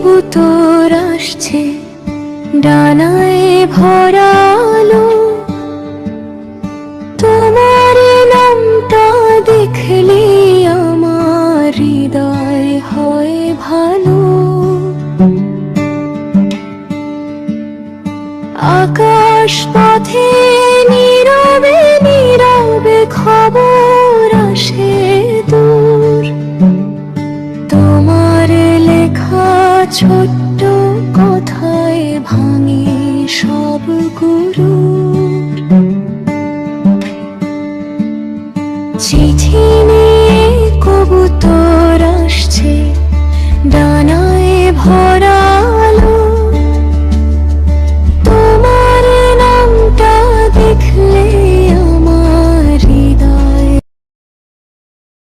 কবুতর আসছে ডানায় ভরালো, তোমার নামটা দেখলে আমার হৃদয় হয় ভালো। আকাশ পথে নীরবে নীরবে খবর আসে দূর, তোমার লেখা ছোট